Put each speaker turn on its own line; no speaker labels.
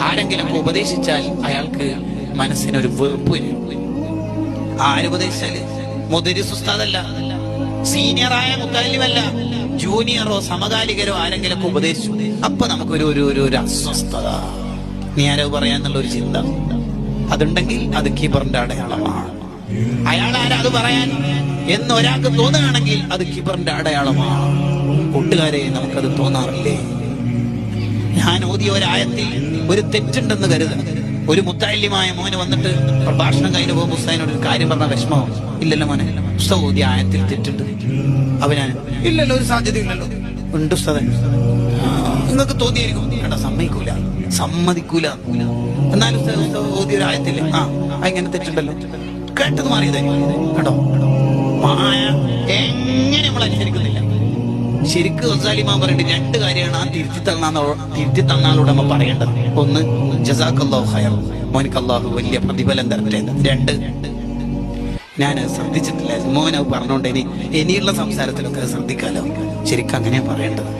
ആരെങ്കിലും ഉപദേശിച്ചാൽ അയാൾക്ക് മനസ്സിനൊരു വെറുപ്പ് വരും. ആരുപദേശിച്ചാല് മുദരിസ് ഉസ്താദല്ല, സീനിയറായ മുത്തല്ലിമല്ല, ജൂനിയറോ സമകാലികരോ ആരെങ്കിലും ഉപദേശിച്ചു, അപ്പൊ നമുക്കൊരു ഒരു അസ്വസ്ഥത, നീ ആരോ പറയാന്നുള്ള ഒരു ചിന്ത അതുണ്ടെങ്കിൽ അത് കിബറിന്റെ അടയാളമാണ്. അയാൾ ആരാ അത് പറയാൻ എന്ന് ഒരാൾക്ക് തോന്നുകയാണെങ്കിൽ അത് കിബറിന്റെ അടയാളമാണ്. കൂട്ടുകാരെ, നമുക്കത് തോന്നാറില്ലേ? ഞാൻ ഓതിയ ഒരായത്തിൽ ഒരു തെറ്റുണ്ടെന്ന് കരുതുക. ഒരു മുത്തല്ലിമായ മോന് വന്നിട്ട് പ്രഭാഷണം കഴിഞ്ഞ് പോകുമ്പോൾ ഉസ്താദിനോട് ഒരു കാര്യം പറഞ്ഞ വിഷമോ? ഇല്ലല്ലോ മോനെ, ഉസ്താദ് ഓതിയ ആയത്തിൽ തെറ്റുണ്ട്. അവനാണ് ഇല്ലല്ലോ, ഒരു സാധ്യത ഇല്ലല്ലോ. ഉണ്ട് ഉസ്താദേ, നിങ്ങൾക്ക് തോന്നിയായിരിക്കും. കേട്ടോ, സമ്മതിക്കൂല. എന്നാലും ഓതിയ ഒരു ആയത്തില്ലേ, ഇങ്ങനെ തെറ്റുണ്ടല്ലോ, കേട്ടത് മാറിയതേ. കേട്ടോ, മായ എങ്ങനെ നമ്മൾ അനുസരിക്കുന്നില്ല. ശരിക്കും ഗസാലിമാൻ പറഞ്ഞിട്ട് രണ്ട് കാര്യമാണ് ആ തിരുത്തി തന്നാളോട് നമ്മൾ പറയേണ്ടത്. ഒന്ന്, ജസാക്കല്ലാഹു ഖൈർ, മോനിക്ക് അല്ലാഹു വലിയ പ്രതിഫലം തരട്ടെ. രണ്ട്, ഞാൻ ശ്രദ്ധിച്ചിട്ടില്ല മോനെ പറഞ്ഞോണ്ട് ഇനിയുള്ള സംസാരത്തിലൊക്കെ ശ്രദ്ധിക്കാലോ. ശരിക്കും അങ്ങനെയാ പറയേണ്ടത്.